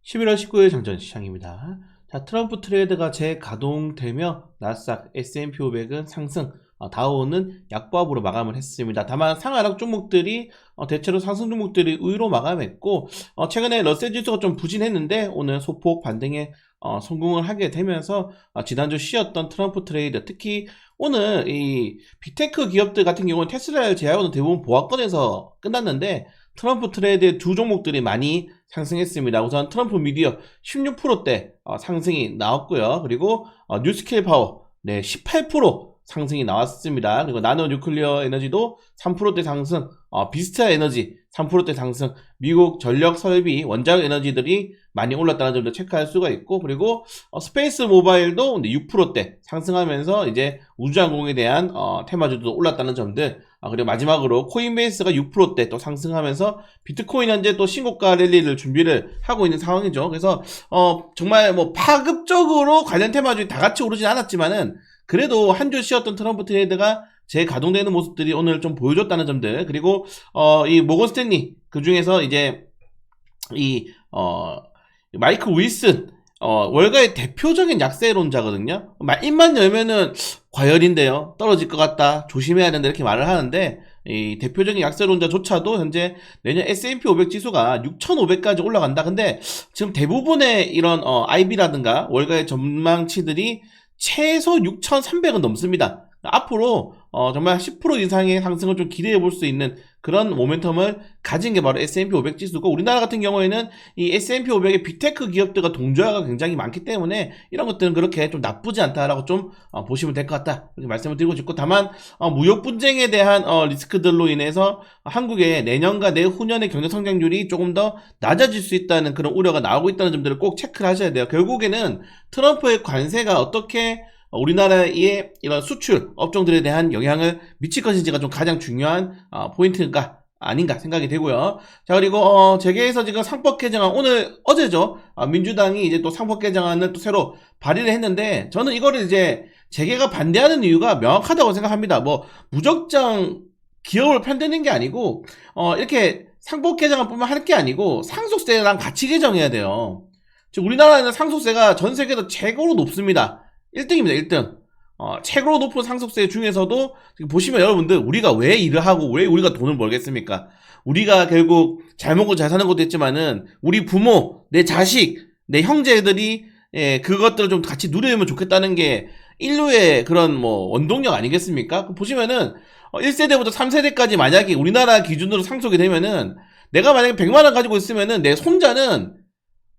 11월 19일 장전 시장입니다. 자, 트럼프 트레이드가 재가동되며 나스닥, S&P 500은 상승, 다우는 약보합으로 마감을 했습니다. 다만 상하락 종목들이 대체로 상승 종목들이 우위로 마감했고, 최근에 러셀 지수가 좀 부진했는데 오늘 소폭 반등에 성공을 하게 되면서 지난주 쉬었던 트럼프 트레이드, 특히 오늘 이 빅테크 기업들 같은 경우는 테슬라를 제외하고는 대부분 보합권에서 끝났는데 트럼프 트레이드의 두 종목들이 많이 상승했습니다. 우선 트럼프 미디어 16%대 상승이 나왔고요. 그리고 뉴스케일 파워 18% 상승이 나왔습니다. 그리고 나노 뉴클리어 에너지도 3%대 상승, 비스타 에너지 3%대 상승, 미국 전력 설비, 원자력 에너지들이 많이 올랐다는 점도 체크할 수가 있고, 그리고 스페이스 모바일도 6%대 상승하면서 이제 우주항공에 대한 테마주도 올랐다는 점들, 그리고 마지막으로 코인베이스가 6%대 또 상승하면서 비트코인 현재 또 신고가 랠리를 준비를 하고 있는 상황이죠. 그래서 정말 뭐 파급적으로 관련 테마주들이 다 같이 오르진 않았지만은 그래도 한 주 쉬었던 트럼프 트레이드가 재가동되는 모습들이 오늘 좀 보여줬다는 점들, 그리고 이 모건 스탠리 그 중에서 이제 마이클 윌슨 월가의 대표적인 약세론자거든요. 입만 열면은 과열인데요, 떨어질 것 같다, 조심해야 된다 이렇게 말을 하는데, 이 대표적인 약세론자조차도 현재 내년 S&P 500 지수가 6,500까지 올라간다. 근데 지금 대부분의 이런 IB라든가 월가의 전망치들이 최소 6,300은 넘습니다. 앞으로 정말 10% 이상의 상승을 좀 기대해 볼 수 있는 그런 모멘텀을 가진 게 바로 S&P 500 지수고, 우리나라 같은 경우에는 이 S&P 500의 빅테크 기업들과 동조화가 굉장히 많기 때문에 이런 것들은 그렇게 좀 나쁘지 않다라고 좀 보시면 될 것 같다 이렇게 말씀을 드리고 싶고, 다만 무역 분쟁에 대한 리스크들로 인해서 한국의 내년과 내후년의 경제 성장률이 조금 더 낮아질 수 있다는 그런 우려가 나오고 있다는 점들을 꼭 체크를 하셔야 돼요. 결국에는 트럼프의 관세가 어떻게 우리나라의 이런 수출 업종들에 대한 영향을 미칠 것인지가 좀 가장 중요한 포인트가 아닌가 생각이 되고요. 자, 그리고 재계에서 지금 상법 개정안, 어제죠. 민주당이 이제 또 상법 개정안을 또 새로 발의를 했는데, 저는 이거를 이제 재계가 반대하는 이유가 명확하다고 생각합니다. 뭐 무작정 기업을 편드는 게 아니고 이렇게 상법 개정안뿐만 할 게 아니고 상속세랑 같이 개정해야 돼요. 지금 우리나라는 상속세가 전 세계에서 최고로 높습니다. 1등입니다, 1등. 최고로 높은 상속세 중에서도 지금 보시면 여러분들, 우리가 왜 일을 하고 왜 우리가 돈을 벌겠습니까? 우리가 결국 잘 먹고 잘 사는 것도 있지만은 우리 부모, 내 자식, 내 형제들이 그것들을 좀 같이 누리면 좋겠다는 게 인류의 그런 뭐 원동력 아니겠습니까? 보시면은 1세대부터 3세대까지 만약에 우리나라 기준으로 상속이 되면은, 내가 만약에 100만원 가지고 있으면은 내 손자는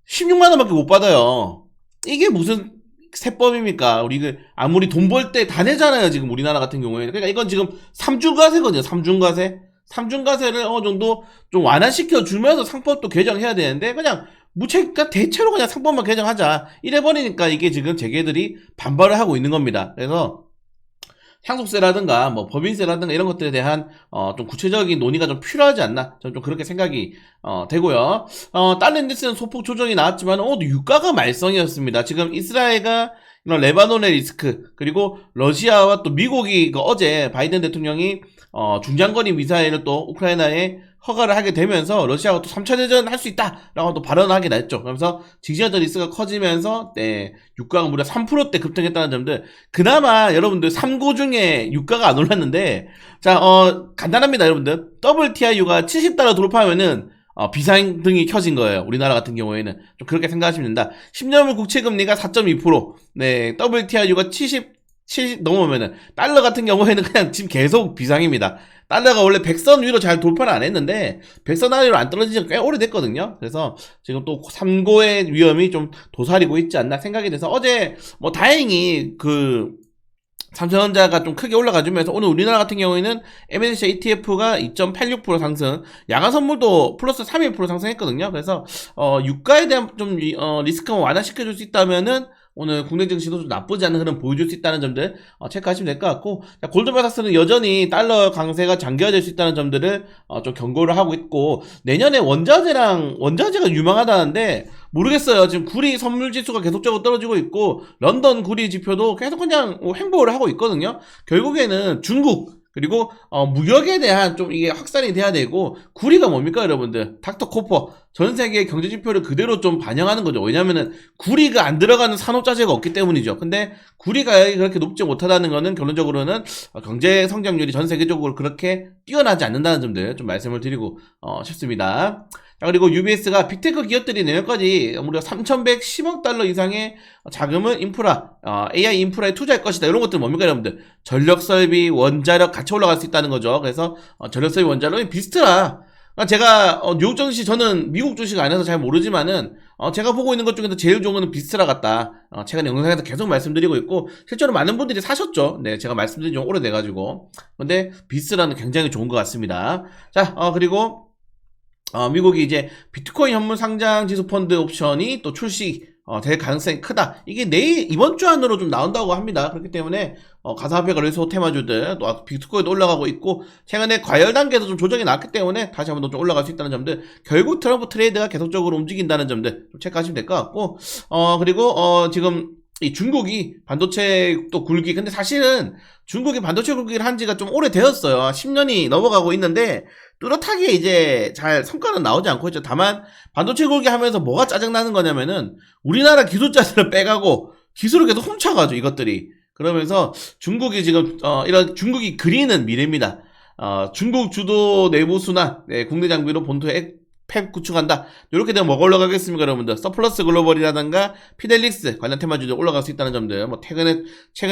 16만원밖에 못 받아요. 이게 무슨 세법입니까? 우리 아무리 돈 벌 때 다 내잖아요, 지금 우리나라 같은 경우에는. 그러니까 이건 지금 삼중과세거든요, 삼중과세. 삼중과세를 어느 정도 좀 완화시켜 주면서 상법도 개정해야 되는데, 그냥 그러니까 대체로 그냥 상법만 개정하자 이래버리니까 이게 지금 재계들이 반발을 하고 있는 겁니다. 그래서 상속세라든가 뭐 법인세라든가 이런 것들에 대한 좀 구체적인 논의가 좀 필요하지 않나, 저는 좀 그렇게 생각이 되고요. 달러 인덱스는 소폭 조정이 나왔지만 유가가 말썽이었습니다. 지금 이스라엘과 이런 레바논의 리스크, 그리고 러시아와 또 미국이 어제 바이든 대통령이 중장거리 미사일을 또 우크라이나에 허가를 하게 되면서 러시아가 또 3차 대전 할 수 있다라고 또 발언을 하게 됐죠. 그러면서 직시화적 리스크가 커지면서 유가가 무려 3%대 급등했다는 점들. 그나마 여러분들 3고 중에 유가가 안 올랐는데, 자, 간단합니다, 여러분들. WTIU가 70달러 돌파하면은 비상등이 켜진 거예요. 우리나라 같은 경우에는 좀 그렇게 생각하시면 된다. 10년물 국채금리가 4.2%, WTIU가 70 넘으면은, 달러 같은 경우에는 그냥 지금 계속 비상입니다. 달러가 원래 100선 위로 잘 돌파를 안 했는데 100선 아래로 안 떨어진 지가 꽤 오래됐거든요. 그래서 지금 또 3고의 위험이 좀 도사리고 있지 않나 생각이 돼서, 어제 뭐 다행히 삼성전자가 좀 크게 올라가주면서 오늘 우리나라 같은 경우에는 MSCI ETF가 2.86% 상승, 야간 선물도 플러스 3.1% 상승했거든요. 그래서 유가에 대한 좀 리스크만 완화시켜줄 수 있다면은 오늘 국내 증시도 좀 나쁘지 않은 흐름 보여줄 수 있다는 점들 체크하시면 될 것 같고, 골드만삭스는 여전히 달러 강세가 장기화될 수 있다는 점들을 좀 경고를 하고 있고, 내년에 원자재가 유망하다는데 모르겠어요. 지금 구리 선물 지수가 계속적으로 떨어지고 있고 런던 구리 지표도 계속 그냥 횡보를 하고 있거든요. 결국에는 중국, 그리고 무역에 대한 좀 이게 확산이 돼야 되고, 구리가 뭡니까 여러분들? 닥터 코퍼 전 세계 경제 지표를 그대로 좀 반영하는 거죠. 왜냐면은 구리가 안 들어가는 산업 자재가 없기 때문이죠. 근데 구리가 그렇게 높지 못하다는 거는 결론적으로는 경제 성장률이 전 세계적으로 그렇게 뛰어나지 않는다는 점들 좀 말씀을 드리고 싶습니다. 자, 그리고 UBS가 빅테크 기업들이 내년까지 무려 3,110억 달러 이상의 자금을 AI 인프라에 투자할 것이다. 이런 것들 뭡니까 여러분들? 전력 설비, 원자력 같이 올라갈 수 있다는 거죠. 그래서 전력 설비, 원자력이 비슷하다. 제가 뉴욕 증시, 저는 미국 주식 안 해서 잘 모르지만은 제가 보고 있는 것 중에서 제일 좋은 거는 비스트라 같다. 최근 영상에서 계속 말씀드리고 있고, 실제로 많은 분들이 사셨죠. 네, 제가 말씀드린 지 좀 오래돼가지고. 근데 비스트라는 굉장히 좋은 것 같습니다. 자, 그리고 미국이 이제 비트코인 현물 상장 지수 펀드 옵션이 또 될 가능성이 크다. 이게 이번 주 안으로 좀 나온다고 합니다. 그렇기 때문에 가상화폐 거래소 테마주들 또 비트코인도 올라가고 있고, 최근에 과열 단계에서 좀 조정이 나왔기 때문에 다시 한번 좀 올라갈 수 있다는 점들, 결국 트럼프 트레이드가 계속적으로 움직인다는 점들 좀 체크하시면 될 것 같고, 그리고 지금 이 중국이 반도체 또 굴기, 근데 사실은 중국이 반도체 굴기를 한 지가 좀 오래되었어요. 10년이 넘어가고 있는데 뚜렷하게 이제 잘 성과는 나오지 않고 있죠. 다만 반도체 굴기 하면서 뭐가 짜증나는 거냐면은 우리나라 기술자들을 빼가고 기술을 계속 훔쳐가죠, 이것들이. 그러면서 중국이 지금 이런 중국이 그리는 미래입니다. 중국 주도 내부 순환, 네, 국내 장비로 본토에 팹 구축한다. 이렇게 되면 뭐가 올라가겠습니까 여러분들? 서플러스 글로벌이라든가 피델릭스 관련 테마주들 올라갈 수 있다는 점들, 뭐 최근에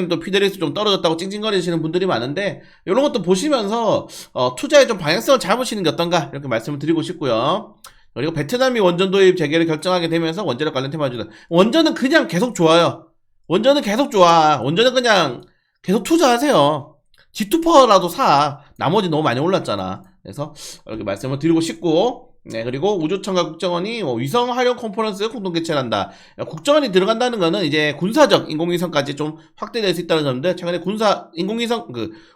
또 피델릭스 좀 떨어졌다고 찡찡거리시는 분들이 많은데, 이런 것도 보시면서 투자에 좀 방향성을 잡으시는 게 어떤가, 이렇게 말씀을 드리고 싶고요. 그리고 베트남이 원전 도입 재개를 결정하게 되면서 원자력 관련 테마주들, 원전은 그냥 계속 좋아요. 원전은 계속 좋아. 원전은 그냥 계속 투자하세요. G2파워라도 사. 나머지 너무 많이 올랐잖아. 그래서 이렇게 말씀을 드리고 싶고, 네, 그리고 우주청과 국정원이 위성 활용 컨퍼런스 공동 개최를 한다. 국정원이 들어간다는 거는 이제 군사적 인공위성까지 좀 확대될 수 있다는 점인데, 최근에 인공위성,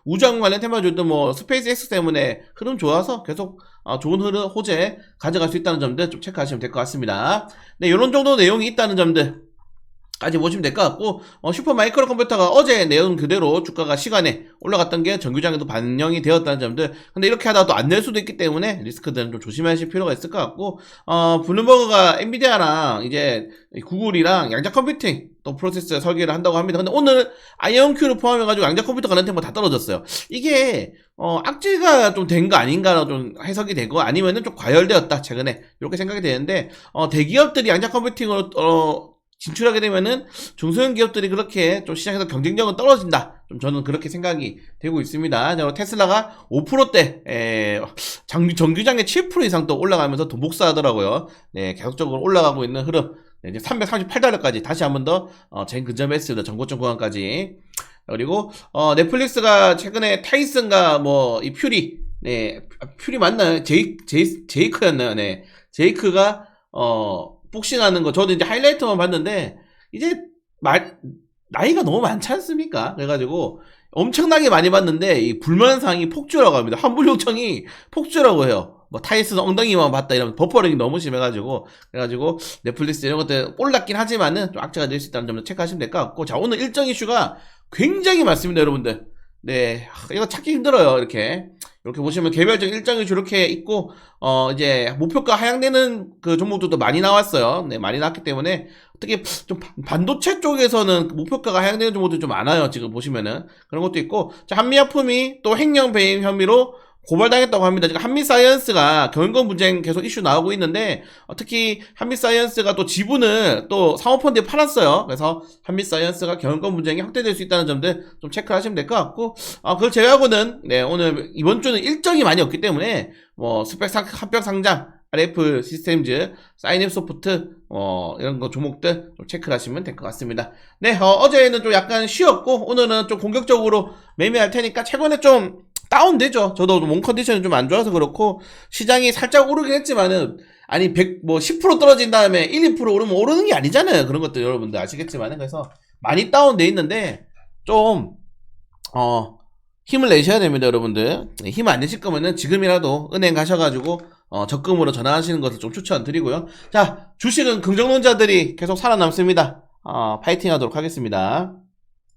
우주항 관련 테마주도 스페이스 X 때문에 흐름 좋아서 계속 좋은 호재 가져갈 수 있다는 점들 좀 체크하시면 될 것 같습니다. 네, 이런 정도 내용이 있다는 점들 까지 보시면 될 것 같고, 슈퍼 마이크로 컴퓨터가 어제 내용 그대로 주가가 시간에 올라갔던 게 정규장에도 반영이 되었다는 점들. 근데 이렇게 하다가 또 안 낼 수도 있기 때문에 리스크들은 좀 조심하실 필요가 있을 것 같고, 블룸버그가 엔비디아랑 이제 구글이랑 양자 컴퓨팅 또 프로세스 설계를 한다고 합니다. 근데 오늘 아이언큐를 포함해가지고 양자 컴퓨터 관련 테마 다 떨어졌어요. 이게 악재가 좀 된 거 아닌가로 좀 해석이 되고, 아니면은 좀 과열되었다 최근에, 이렇게 생각이 되는데, 대기업들이 양자 컴퓨팅으로 진출하게 되면은 중소형 기업들이 그렇게 좀 시장에서 경쟁력은 떨어진다. 좀 저는 그렇게 생각이 되고 있습니다. 테슬라가 5%대 정규장에 7% 이상 또 올라가면서 돈 복사하더라고요. 네, 계속적으로 올라가고 있는 흐름. 네, 이제 338달러까지 다시 한번 더 근접했습니다. 정고점 구간까지. 그리고 넷플릭스가 최근에 타이슨과 이 퓨리, 네, 퓨리 맞나요? 제이크였나요? 네, 제이크가 복싱하는 거, 저도 이제 하이라이트만 봤는데, 이제 나이가 너무 많지 않습니까? 그래가지고 엄청나게 많이 봤는데, 이 불만사항이 폭주라고 합니다. 환불 요청이 폭주라고 해요. 타이슨 엉덩이만 봤다 이러면 버퍼링이 너무 심해가지고. 그래가지고 넷플릭스 이런 것들 올랐긴 하지만은 좀 악재가 될 수 있다는 점을 체크하시면 될 것 같고, 자, 오늘 일정 이슈가 굉장히 많습니다 여러분들. 네, 이거 찾기 힘들어요. 이렇게 보시면 개별적 일정이 이렇게 있고, 이제 목표가 하향되는 그 종목들도 많이 나왔어요. 네, 많이 나왔기 때문에 어떻게 좀 반도체 쪽에서는 목표가가 하향되는 종목들이 좀 많아요. 지금 보시면은 그런 것도 있고, 자, 한미약품이 또 횡령 배임 혐의로 고발당했다고 합니다. 지금 한미사이언스가 경영권 분쟁 계속 이슈 나오고 있는데, 특히 한미사이언스가 또 지분을 또 사모펀드에 팔았어요. 그래서 한미사이언스가 경영권 분쟁이 확대될 수 있다는 점들 좀 체크를 하시면 될 것 같고, 그걸 제외하고는, 네, 오늘 이번 주는 일정이 많이 없기 때문에 스펙 합병 상장, RF 시스템즈, 사인앱 소프트, 이런 거 종목들 좀 체크를 하시면 될 것 같습니다. 네, 어제는 좀 약간 쉬었고, 오늘은 좀 공격적으로 매매할 테니까, 최근에 좀 다운되죠. 저도 몸 컨디션이 좀 안 좋아서 그렇고, 시장이 살짝 오르긴 했지만은, 아니 10% 떨어진 다음에 1, 2% 오르면 오르는 게 아니잖아요. 그런 것들 여러분들 아시겠지만은. 그래서 많이 다운돼 있는데 좀 힘을 내셔야 됩니다 여러분들. 힘 안 내실 거면은 지금이라도 은행 가셔가지고 적금으로 전환하시는 것을 좀 추천드리고요. 자, 주식은 긍정론자들이 계속 살아남습니다. 파이팅 하도록 하겠습니다.